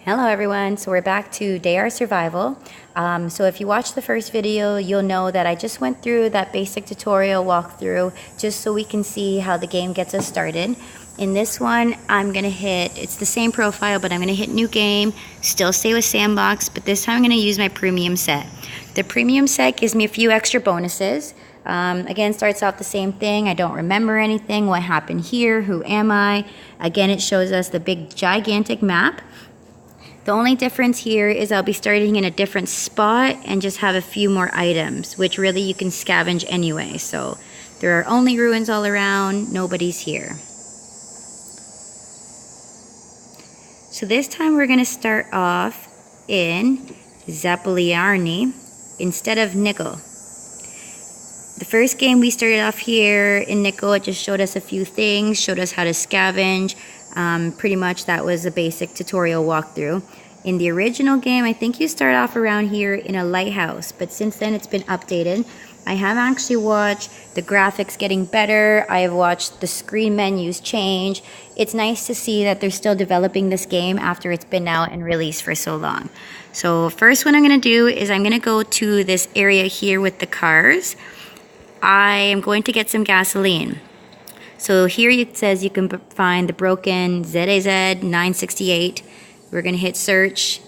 Hello everyone, so we're back to Day Our Survival. So if you watched the first video, you'll know that I just went through that basic tutorial walkthrough just so we can see how the game gets us started. In this one, I'm going to hit, it's the same profile, but I'm going to hit new game, still stay with sandbox, but this time I'm going to use my premium set. The premium set gives me a few extra bonuses. Again, starts off the same thing. I don't remember anything, what happened here, who am I. Again, it shows us the big gigantic map. The only difference here is I'll be starting in a different spot and just have a few more items, which really you can scavenge anyway. So there are only ruins all around, nobody's here. So this time we're going to start off in Zapoliarni instead of Nickel. The first game we started off here in Nickel, it just showed us a few things, showed us how to scavenge. Pretty much that was a basic tutorial walkthrough. In the original game, I think you start off around here in a lighthouse, but since then it's been updated. I have actually watched the graphics getting better. I have watched the screen menus change. It's nice to see that they're still developing this game after it's been out and released for so long. So first what I'm going to do is I'm going to go to this area here with the cars. I am going to get some gasoline. So here it says you can find the broken ZAZ 968. We're going to hit search,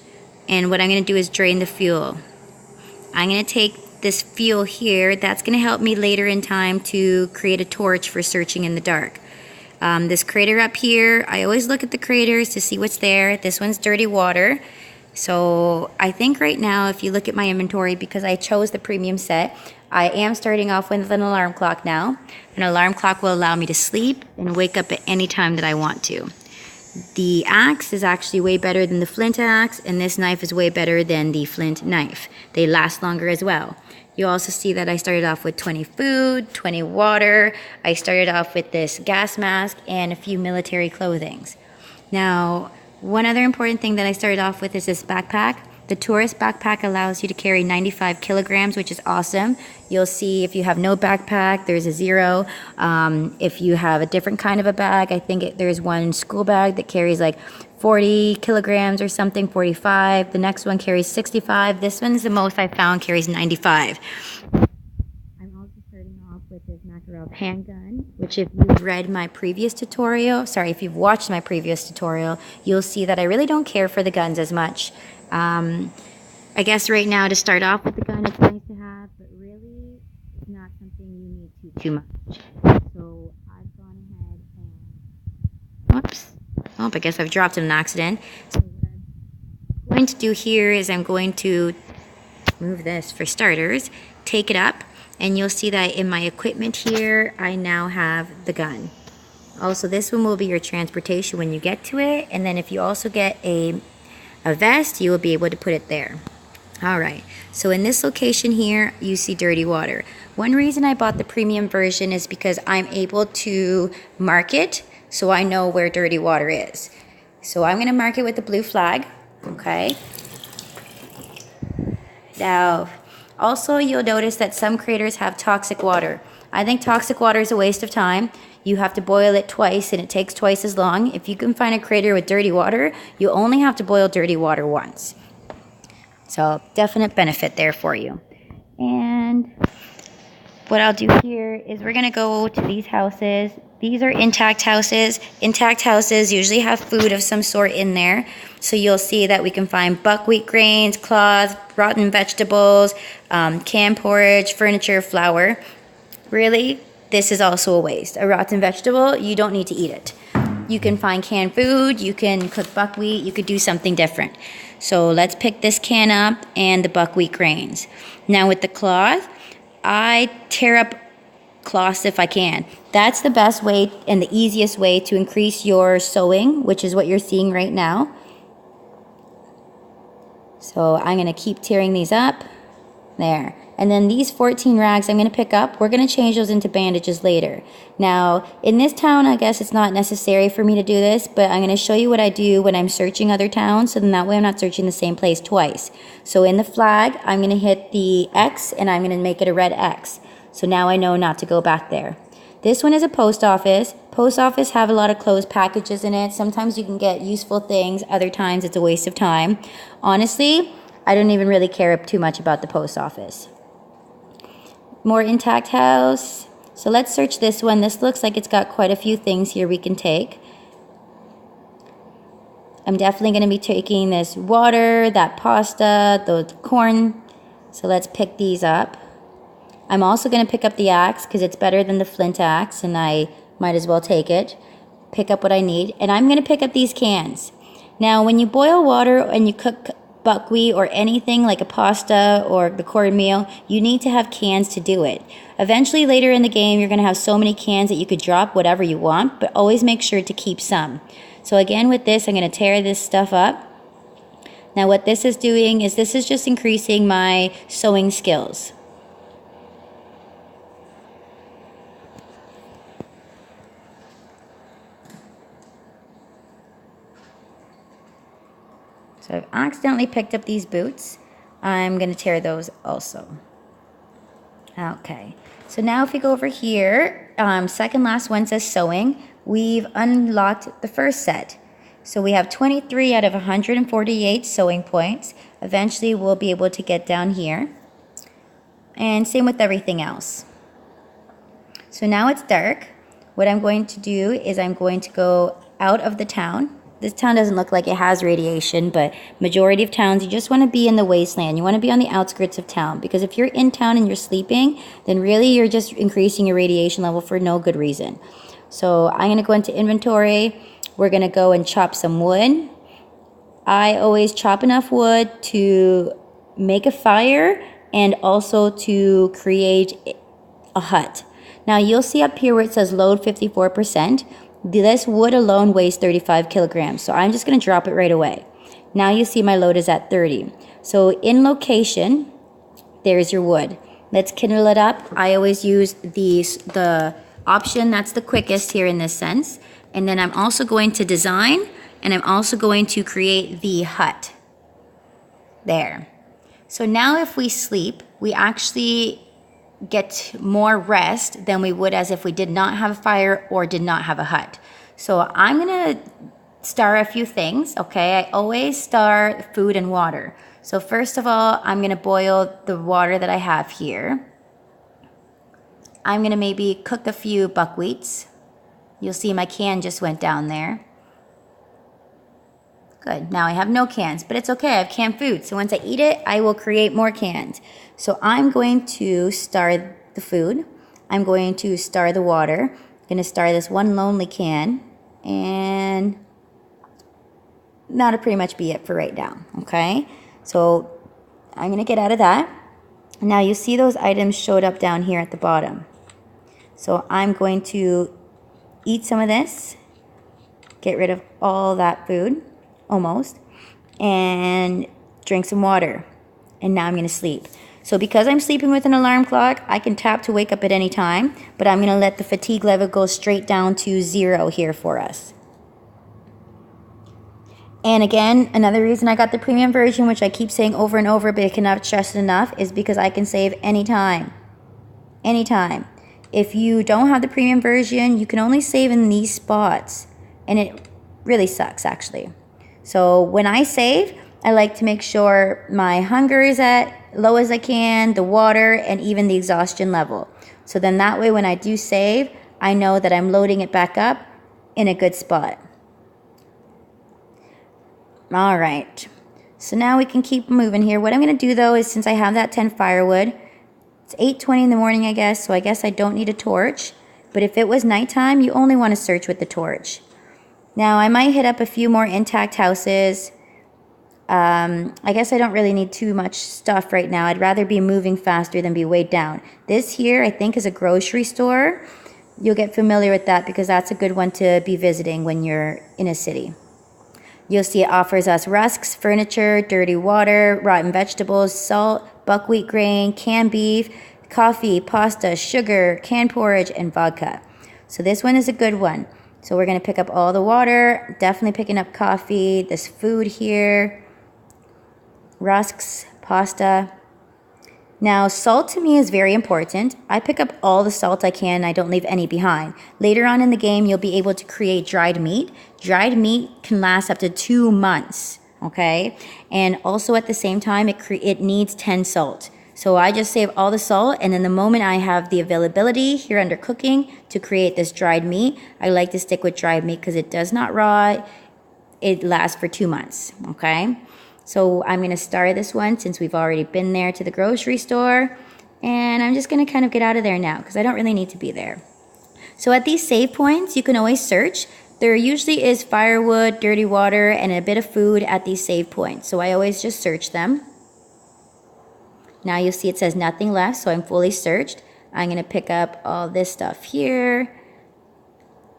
and what I'm going to do is drain the fuel. I'm going to take this fuel here. That's going to help me later in time to create a torch for searching in the dark. This crater up here, I always look at the craters to see what's there. This one's dirty water. So I think right now, if you look at my inventory, because I chose the premium set, I am starting off with an alarm clock now. An alarm clock will allow me to sleep and wake up at any time that I want to. The axe is actually way better than the flint axe, and this knife is way better than the flint knife. They last longer as well. You also see that I started off with 20 food, 20 water. I started off with this gas mask and a few military clothings. Now, one other important thing that I started off with is this backpack. The tourist backpack allows you to carry 95 kilograms, which is awesome. You'll see if you have no backpack, there's a 0. If you have a different kind of a bag, I think there's one school bag that carries like 40 kilograms or something, 45. The next one carries 65. This one's the most I found, carries 95. I'm also starting off with this Makarov handgun, which if you've read my previous tutorial, if you've watched my previous tutorial, you'll see that I really don't care for the guns as much. I guess right now to start off with the gun, it's nice to have, but really it's not something you need too much. So I've gone ahead and, whoops, I guess I've dropped an accident. So what I'm going to do here is I'm going to move this for starters, take it up, and you'll see that in my equipment here, I now have the gun. Also, this one will be your transportation when you get to it, and then if you also get a vest, you will be able to put it there. Alright, so in this location here, you see dirty water. One reason I bought the premium version is because I'm able to mark it so I know where dirty water is. So I'm going to mark it with the blue flag. Okay. Now, also you'll notice that some craters have toxic water. I think toxic water is a waste of time. You have to boil it twice and it takes twice as long. If you can find a crater with dirty water, you only have to boil dirty water once. So definite benefit there for you. And what I'll do here is we're going to go to these houses. These are intact houses. Intact houses usually have food of some sort in there. So you'll see that we can find buckwheat grains, cloth, rotten vegetables, canned porridge, furniture, flour. Really, this is also a waste. A rotten vegetable, you don't need to eat it. You can find canned food, you can cook buckwheat, you could do something different. So let's pick this can up and the buckwheat grains. Now with the cloth, I tear up cloths if I can. That's the best way and the easiest way to increase your sewing, which is what you're seeing right now. So I'm going to keep tearing these up. There. And then these 14 rags I'm going to pick up. We're going to change those into bandages later. Now, in this town, I guess it's not necessary for me to do this, but I'm going to show you what I do when I'm searching other towns, so then that way I'm not searching the same place twice. So in the flag, I'm going to hit the X, and I'm going to make it a red X. So now I know not to go back there. This one is a post office. Post office have a lot of closed packages in it. Sometimes you can get useful things. Other times it's a waste of time. Honestly, I don't even really care too much about the post office. More intact house. So let's search this one. This looks like it's got quite a few things here we can take. I'm definitely going to be taking this water, that pasta, the corn. So let's pick these up. I'm also going to pick up the axe because it's better than the flint axe, and I might as well take it. Pick up what I need. And I'm going to pick up these cans. Now, when you boil water and you cook buckwheat or anything like a pasta or the cornmeal, you need to have cans to do it. Eventually, later in the game, you're going to have so many cans that you could drop whatever you want, but always make sure to keep some. So again, with this, I'm going to tear this stuff up. Now, what this is doing is this is just increasing my sewing skills. So I've accidentally picked up these boots. I'm going to tear those also. Okay, so now if we go over here, second last one says sewing. We've unlocked the first set. So we have 23 out of 148 sewing points. Eventually we'll be able to get down here. And same with everything else. So now it's dark. What I'm going to do is I'm going to go out of the town. This town doesn't look like it has radiation, but majority of towns, you just want to be in the wasteland. You want to be on the outskirts of town, because if you're in town and you're sleeping, then really you're just increasing your radiation level for no good reason. So I'm going to go into inventory. We're going to go and chop some wood. I always chop enough wood to make a fire and also to create a hut. Now you'll see up here where it says load 54%. This wood alone weighs 35 kilograms, so I'm just going to drop it right away. Now you see my load is at 30. So in location, there's your wood. Let's kindle it up. I always use the option that's the quickest here in this sense. And then I'm also going to design, and I'm also going to create the hut. There. So now if we sleep, we actually get more rest than we would as if we did not have a fire or did not have a hut. So I'm going to star a few things, okay? I always star food and water. So first of all, I'm going to boil the water that I have here. I'm going to maybe cook a few buckwheats. You'll see my can just went down there. Good. Now I have no cans, but it's okay. I have canned food. So once I eat it, I will create more cans. So I'm going to star the food. I'm going to star the water. I'm going to star this one lonely can. And that'll pretty much be it for right now. Okay. So I'm going to get out of that. Now you see those items showed up down here at the bottom. So I'm going to eat some of this. Get rid of all that food. Almost, and drink some water. And now I'm going to sleep. So because I'm sleeping with an alarm clock, I can tap to wake up at any time, but I'm going to let the fatigue level go straight down to 0 here for us. And again, another reason I got the premium version, which I keep saying over and over, but I cannot stress it enough, is because I can save anytime. Anytime. If you don't have the premium version, you can only save in these spots, and it really sucks actually. So when I save, I like to make sure my hunger is at low as I can, the water, and even the exhaustion level. So then that way when I do save, I know that I'm loading it back up in a good spot. All right. So now we can keep moving here. What I'm going to do though is, since I have that 10 firewood, it's 8:20 in the morning, I guess, so I guess I don't need a torch. But if it was nighttime, you only want to search with the torch. Now, I might hit up a few more intact houses. I guess I don't really need too much stuff right now. I'd rather be moving faster than be weighed down. This here, I think, is a grocery store. You'll get familiar with that because that's a good one to be visiting when you're in a city. You'll see it offers us rusks, furniture, dirty water, rotten vegetables, salt, buckwheat grain, canned beef, coffee, pasta, sugar, canned porridge, and vodka. So this one is a good one. So we're going to pick up all the water, definitely picking up coffee, this food here, rusks, pasta. Now, salt to me is very important. I pick up all the salt I can. I don't leave any behind. Later on in the game, you'll be able to create dried meat. Dried meat can last up to 2 months, okay? And also at the same time, it needs 10 salt. So I just save all the salt, and then the moment I have the availability here under cooking to create this dried meat, I like to stick with dried meat because it does not rot. It lasts for 2 months, okay? So I'm going to start this one since we've already been there to the grocery store. And I'm just going to kind of get out of there now because I don't really need to be there. So at these save points, you can always search. There usually is firewood, dirty water, and a bit of food at these save points. So I always just search them. Now you'll see it says nothing left, so I'm fully searched. I'm going to pick up all this stuff here.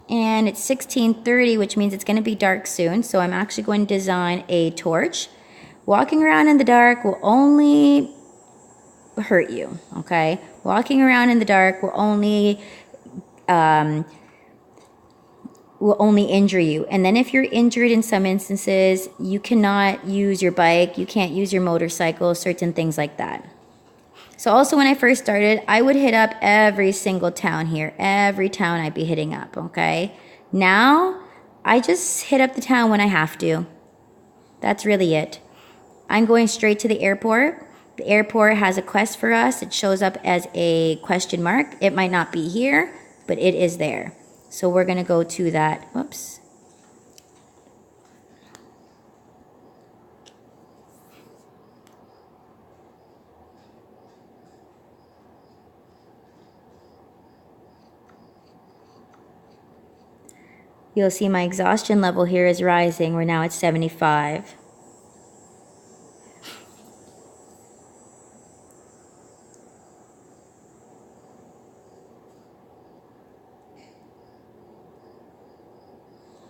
And it's 16:30, which means it's going to be dark soon. So I'm actually going to design a torch. Walking around in the dark will only hurt you, okay? Walking around in the dark will only injure you. And then if you're injured in some instances, you cannot use your bike, you can't use your motorcycle, certain things like that. So also when I first started, I would hit up every single town here. Every town I'd be hitting up, okay? Now, I just hit up the town when I have to. That's really it. I'm going straight to the airport. The airport has a quest for us. It shows up as a question mark. It might not be here, but it is there. So we're going to go to that. Whoops. You'll see my exhaustion level here is rising. We're now at 75.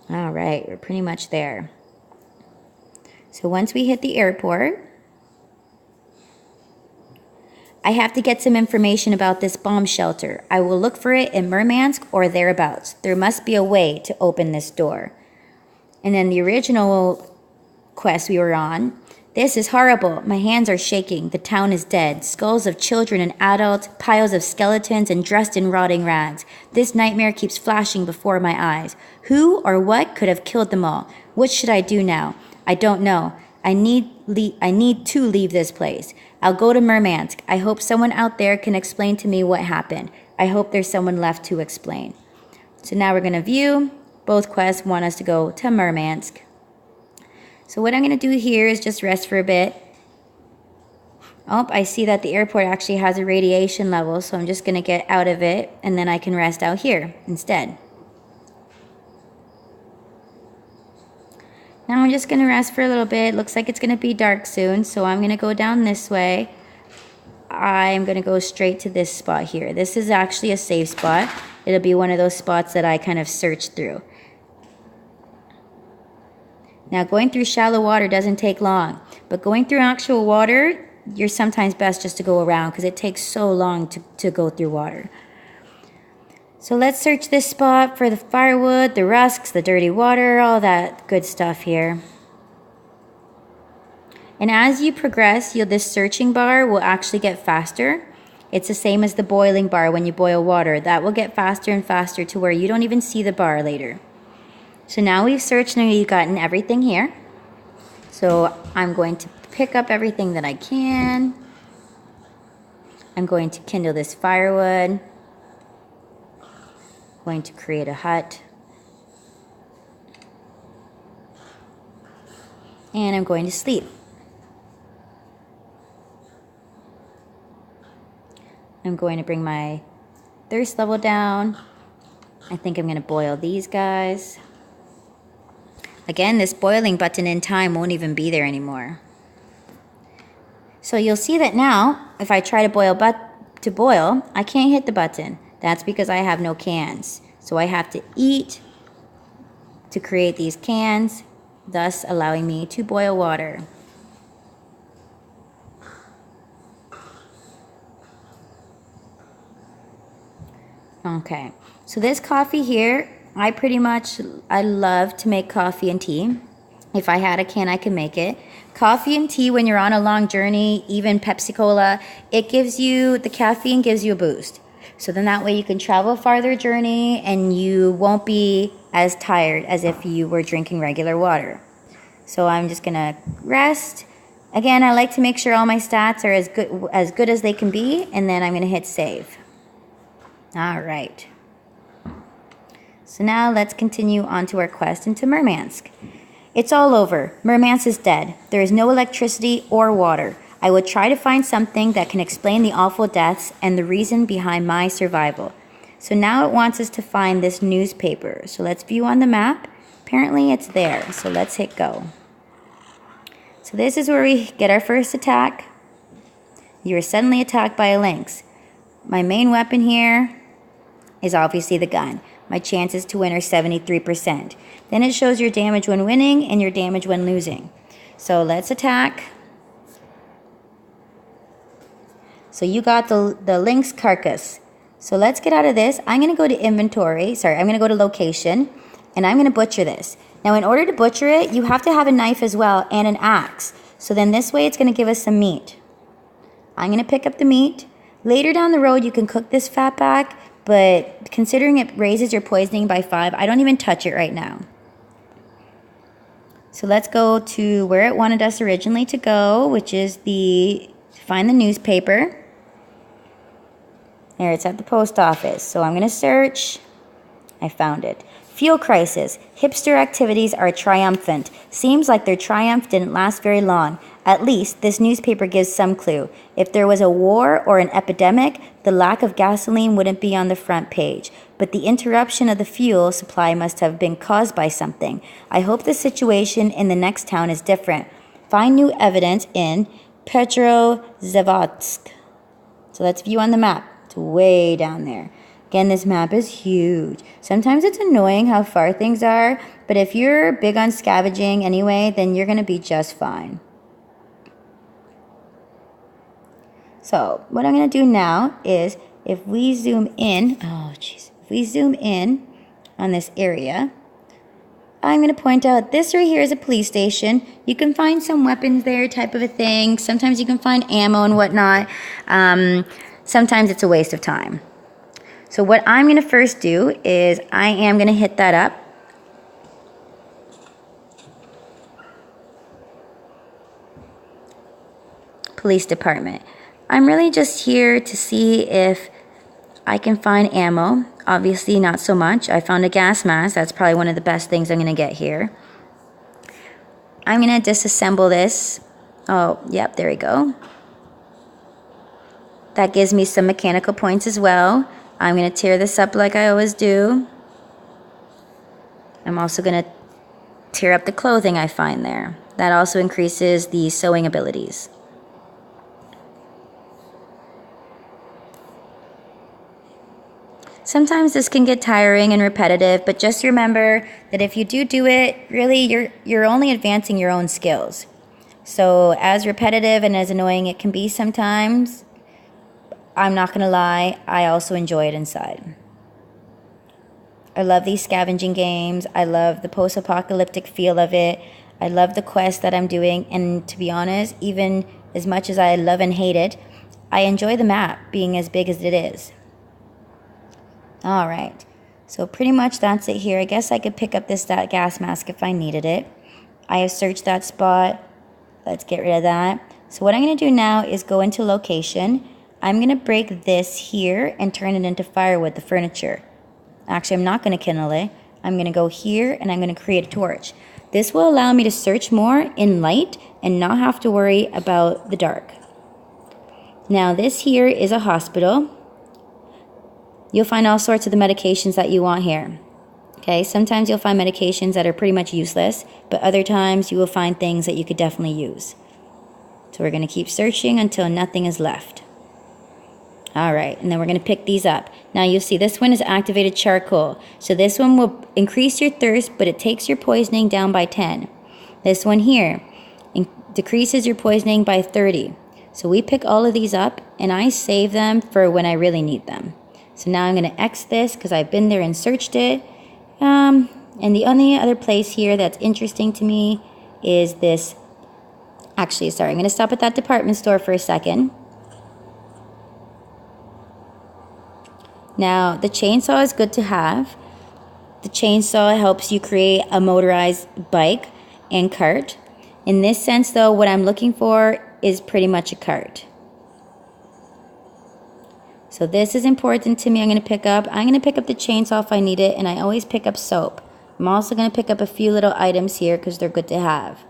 All right, we're pretty much there. So once we hit the airport, I have to get some information about this bomb shelter. I will look for it in Murmansk or thereabouts. There must be a way to open this door. And then the original quest we were on, this is horrible. My hands are shaking. The town is dead. Skulls of children and adults, piles of skeletons, and dressed in rotting rags. This nightmare keeps flashing before my eyes. Who or what could have killed them all? What should I do now? I don't know. I need to leave this place. I'll go to Murmansk. I hope someone out there can explain to me what happened. I hope there's someone left to explain. So now we're going to view. Both quests want us to go to Murmansk. So what I'm going to do here is just rest for a bit. Oh, I see that the airport actually has a radiation level, so I'm just going to get out of it, and then I can rest out here instead. Now I'm just going to rest for a little bit. Looks like it's going to be dark soon, so I'm going to go down this way. I'm going to go straight to this spot here. This is actually a safe spot. It'll be one of those spots that I kind of searched through. Now, going through shallow water doesn't take long, but going through actual water, you're sometimes best just to go around because it takes so long to go through water. So let's search this spot for the firewood, the rusks, the dirty water, all that good stuff here. And as you progress, this searching bar will actually get faster. It's the same as the boiling bar when you boil water. That will get faster and faster to where you don't even see the bar later. So now we've searched and we've gotten everything here. So I'm going to pick up everything that I can. I'm going to kindle this firewood. Going to create a hut. And I'm going to sleep. I'm going to bring my thirst level down. I think I'm going to boil these guys. Again, this boiling button in time won't even be there anymore. So you'll see that now, if I try to boil, I can't hit the button. That's because I have no cans. So I have to eat to create these cans, thus allowing me to boil water. Okay, so this coffee here, I love to make coffee and tea. If I had a can, I could make it. Coffee and tea when you're on a long journey, even Pepsi Cola, it gives you, the caffeine gives you a boost. So then that way you can travel a farther journey and you won't be as tired as if you were drinking regular water. So I'm just gonna rest. Again, I like to make sure all my stats are as good as they can be, and then I'm gonna hit save. All right. So now let's continue on to our quest into Murmansk. It's all over. Murmansk is dead. There is no electricity or water. I will try to find something that can explain the awful deaths and the reason behind my survival. So now it wants us to find this newspaper. So let's view on the map. Apparently it's there. So let's hit go. So this is where we get our first attack. You are suddenly attacked by a lynx. My main weapon here is obviously the gun. My chances to win are 73%. Then it shows your damage when winning and your damage when losing. So let's attack. So you got the lynx carcass. So let's get out of this. I'm going to go to inventory. Sorry, I'm going to go to location. And I'm going to butcher this. Now in order to butcher it, you have to have a knife as well and an axe. So then this way it's going to give us some meat. I'm going to pick up the meat. Later down the road you can cook this fat back. But considering it raises your poisoning by 5, I don't even touch it right now. So let's go to where it wanted us originally to go, which is find the newspaper. There, it's at the post office. So I'm going to search. I found it. Fuel crisis. Hipster activities are triumphant. Seems like their triumph didn't last very long. At least, this newspaper gives some clue. If there was a war or an epidemic, the lack of gasoline wouldn't be on the front page. But the interruption of the fuel supply must have been caused by something. I hope the situation in the next town is different. Find new evidence in Petrozavodsk. So let's view on the map. It's way down there. Again, this map is huge. Sometimes it's annoying how far things are, but if you're big on scavenging anyway, then you're going to be just fine. So what I'm going to do now is if we zoom in, if we zoom in on this area, I'm going to point out this right here is a police station. You can find some weapons there type of a thing. Sometimes you can find ammo and whatnot. Sometimes it's a waste of time. So what I'm going to first do is I am going to hit that up. Police department. I'm really just here to see if I can find ammo. Obviously not so much. I found a gas mask. That's probably one of the best things I'm going to get here. I'm going to disassemble this. Oh, yep, there we go. That gives me some mechanical points as well. I'm going to tear this up like I always do. I'm also going to tear up the clothing I find there. That also increases the sewing abilities. Sometimes this can get tiring and repetitive, but just remember that if you do it, really you're only advancing your own skills. So as repetitive and as annoying it can be sometimes, I'm not going to lie, I also enjoy it inside. I love these scavenging games. I love the post-apocalyptic feel of it. I love the quest that I'm doing. And to be honest, even as much as I love and hate it, I enjoy the map being as big as it is. All right. So pretty much that's it here. I guess I could pick up that gas mask if I needed it. I have searched that spot. Let's get rid of that. So what I'm going to do now is go into location. I'm going to break this here and turn it into firewood, the furniture. Actually, I'm not going to kindle it. I'm going to go here and I'm going to create a torch. This will allow me to search more in light and not have to worry about the dark. Now this here is a hospital. You'll find all sorts of the medications that you want here. Okay, sometimes you'll find medications that are pretty much useless, but other times you will find things that you could definitely use. So we're going to keep searching until nothing is left. All right, and then we're going to pick these up. Now you'll see this one is activated charcoal. So this one will increase your thirst, but it takes your poisoning down by 10. This one here decreases your poisoning by 30. So we pick all of these up, and I save them for when I really need them. So now I'm going to X this because I've been there and searched it. And the only other place here that's interesting to me is this. Actually, sorry, I'm going to stop at that department store for a second. Now, the chainsaw is good to have. The chainsaw helps you create a motorized bike and cart. In this sense, though, what I'm looking for is pretty much a cart. So this is important to me. I'm going to pick up the chainsaw if I need it, and I always pick up soap. I'm also going to pick up a few little items here because they're good to have.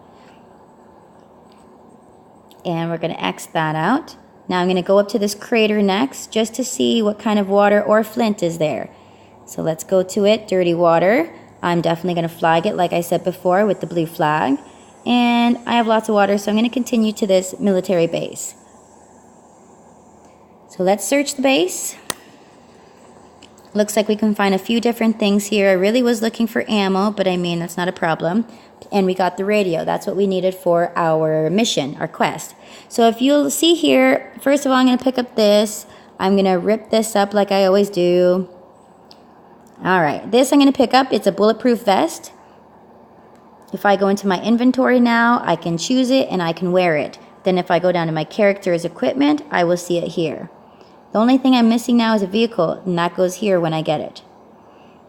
And we're going to X that out. Now I'm going to go up to this crater next just to see what kind of water or flint is there. So let's go to it. Dirty water. I'm definitely going to flag it like I said before with the blue flag. And I have lots of water, so I'm going to continue to this military base. So let's search the base. Looks like we can find a few different things here. I really was looking for ammo, but I mean, that's not a problem. And we got the radio. That's what we needed for our mission, our quest. So if you'll see here, first of all, I'm going to pick up this. I'm going to rip this up like I always do. All right, this I'm going to pick up. It's a bulletproof vest. If I go into my inventory now, I can choose it and I can wear it. Then if I go down to my character's equipment, I will see it here. The only thing I'm missing now is a vehicle, and that goes here when I get it.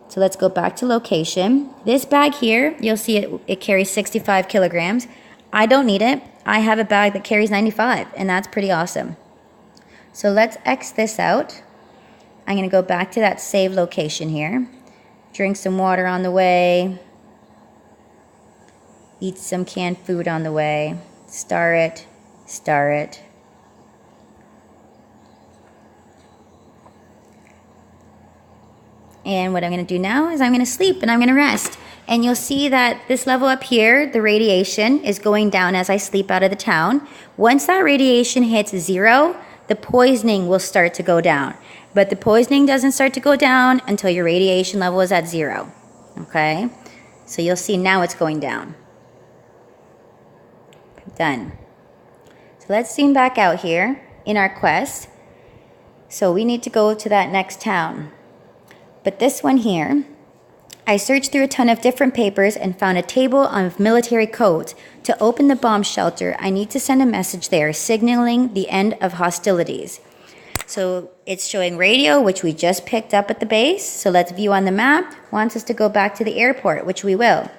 So let's go back to location. This bag here, you'll see it carries 65 kilograms. I don't need it. I have a bag that carries 95, and that's pretty awesome. So let's X this out. I'm going to go back to that save location here. Drink some water on the way. Eat some canned food on the way. Star it. Star it. And what I'm going to do now is I'm going to sleep and I'm going to rest. And you'll see that this level up here, the radiation is going down as I sleep out of the town. Once that radiation hits 0, the poisoning will start to go down. But the poisoning doesn't start to go down until your radiation level is at 0. Okay? So you'll see now it's going down. Done. So let's zoom back out here in our quest. So we need to go to that next town. But this one here, I searched through a ton of different papers and found a table of military codes. To open the bomb shelter, I need to send a message there signaling the end of hostilities. So it's showing radio, which we just picked up at the base. So let's view on the map. Wants us to go back to the airport, which we will.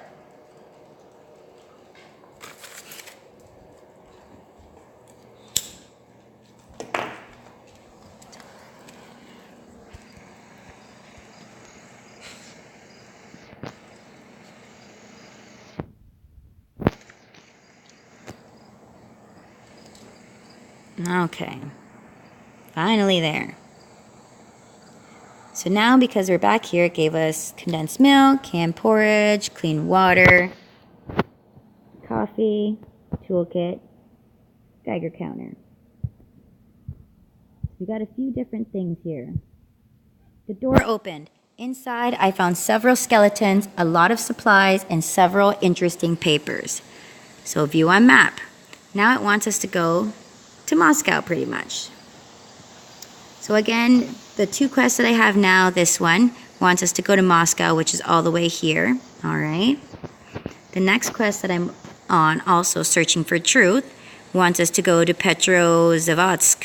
Okay, finally there. So now, because we're back here, it gave us condensed milk, canned porridge, clean water, coffee, toolkit, Geiger counter. We got a few different things here. The door opened. Inside, I found several skeletons, a lot of supplies, and several interesting papers. So view on map. Now it wants us to go to Moscow pretty much. So again, the 2 quests that I have now, this one wants us to go to Moscow, which is all the way here. All right. The next quest that I'm on, also searching for truth, wants us to go to Petrozavodsk,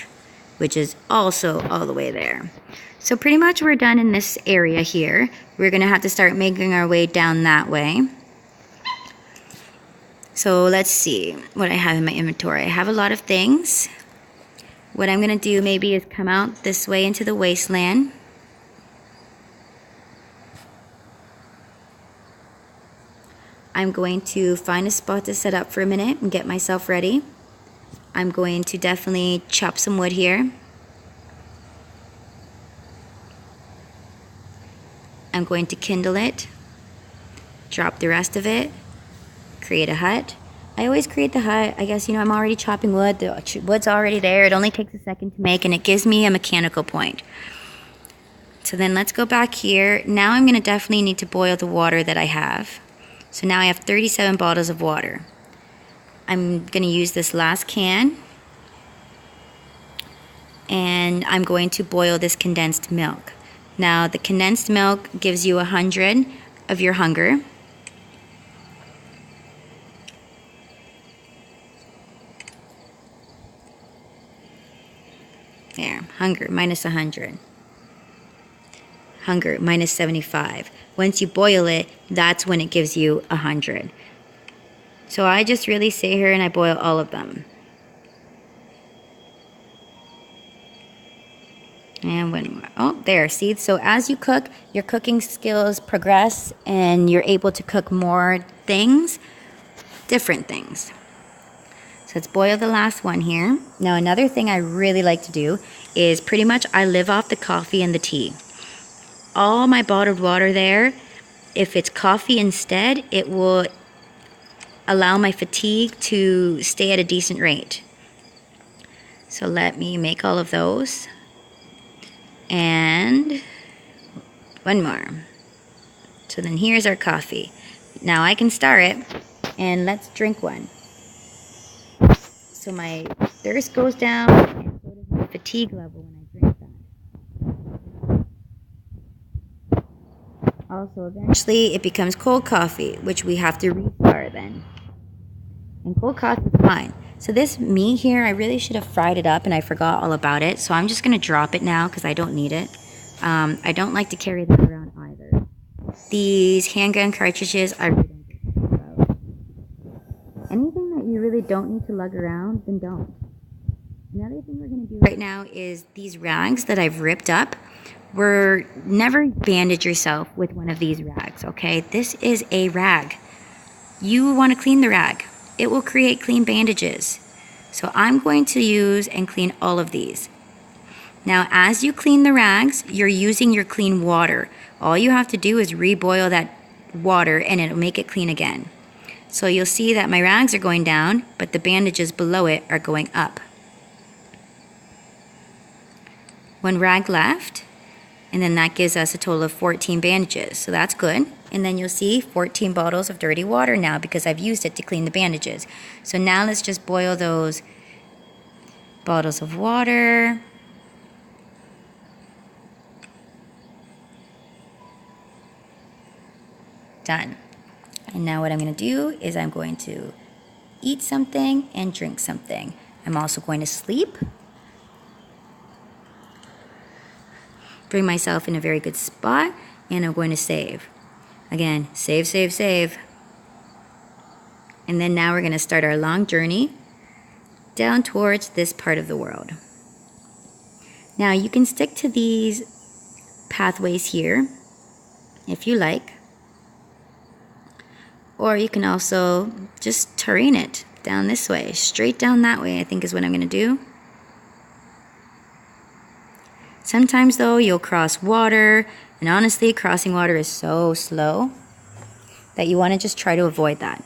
which is also all the way there. So pretty much we're done in this area here. We're going to have to start making our way down that way. So let's see what I have in my inventory. I have a lot of things. What I'm going to do maybe is come out this way into the wasteland. I'm going to find a spot to set up for a minute and get myself ready. I'm going to definitely chop some wood here. I'm going to kindle it, drop the rest of it, create a hut. I always create the hut. I guess, I'm already chopping wood. The wood's already there. It only takes a second to make, and it gives me a mechanical point. So then let's go back here. Now I'm going to definitely need to boil the water that I have. So now I have 37 bottles of water. I'm going to use this last can, and I'm going to boil this condensed milk. Now the condensed milk gives you 100 of your hunger. There, hunger, minus 100. Hunger, minus 75. Once you boil it, that's when it gives you 100. So I just really sit here and I boil all of them. And one more. Oh, there, see? So as you cook, your cooking skills progress and you're able to cook more things, different things. So let's boil the last one here. Now another thing I really like to do is pretty much I live off the coffee and the tea. All my bottled water there, if it's coffee instead, it will allow my fatigue to stay at a decent rate. So let me make all of those. And one more. So then here's our coffee. Now I can stir it and let's drink one. So my thirst goes down and so does my fatigue level when I drink that. Also, eventually it becomes cold coffee, which we have to restar then. And cold coffee is fine. So this meat here, I really should have fried it up and I forgot all about it. So I'm just going to drop it now because I don't need it. I don't like to carry that around either. These handgun cartridges, I really don't care about. Anything that you really don't need to lug around, then don't. Another thing we're going to do right now is these rags that I've ripped up. Never bandage yourself with one of these rags, okay? This is a rag. You want to clean the rag. It will create clean bandages. So I'm going to use and clean all of these. Now, as you clean the rags, you're using your clean water. All you have to do is reboil that water and it'll make it clean again. So you'll see that my rags are going down, but the bandages below it are going up. One rag left, and then that gives us a total of 14 bandages. So that's good. And then you'll see 14 bottles of dirty water now because I've used it to clean the bandages. So now let's just boil those bottles of water. Done. And now what I'm going to do is I'm going to eat something and drink something. I'm also going to sleep. Bring myself in a very good spot, and I'm going to save. Again, save, save, save. And then now we're going to start our long journey down towards this part of the world. Now you can stick to these pathways here if you like. Or you can also just terrain it down this way, straight down that way, I think is what I'm going to do. Sometimes though, you'll cross water, and honestly, crossing water is so slow that you want to just try to avoid that.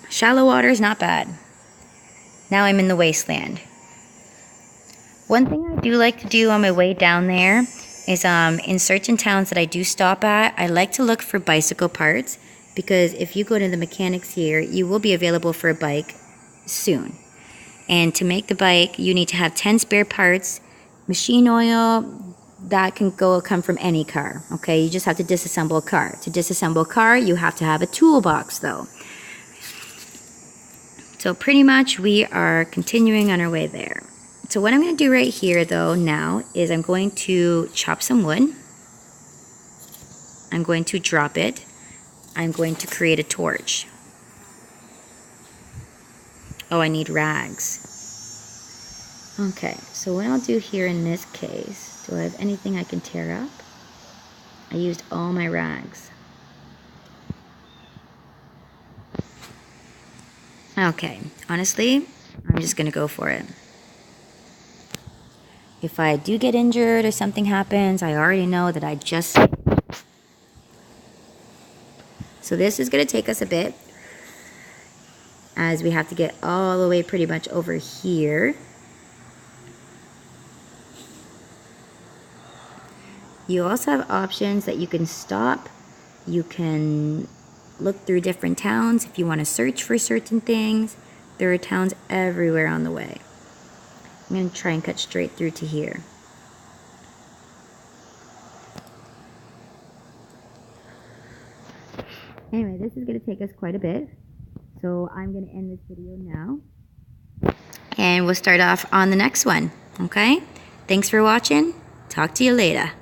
Shallow water is not bad. Now I'm in the wasteland. One thing I do like to do on my way down there is in certain towns that I do stop at, I like to look for bicycle parts because if you go to the mechanics here, you will be available for a bike soon. And to make the bike, you need to have 10 spare parts, machine oil, that can come from any car, okay? You just have to disassemble a car. To disassemble a car, you have to have a toolbox though. So pretty much we are continuing on our way there. So what I'm going to do right here though now is I'm going to chop some wood. I'm going to drop it. I'm going to create a torch. Oh, I need rags. Okay, so what I'll do here in this case, do I have anything I can tear up? I used all my rags. Okay, honestly, I'm just gonna go for it. If I do get injured or something happens, I already know that I just... So this is gonna take us a bit, as we have to get all the way pretty much over here. You also have options that you can stop. You can look through different towns if you want to search for certain things. There are towns everywhere on the way. I'm going to try and cut straight through to here. Anyway, this is going to take us quite a bit. So I'm going to end this video now. And we'll start off on the next one. Okay? Thanks for watching. Talk to you later.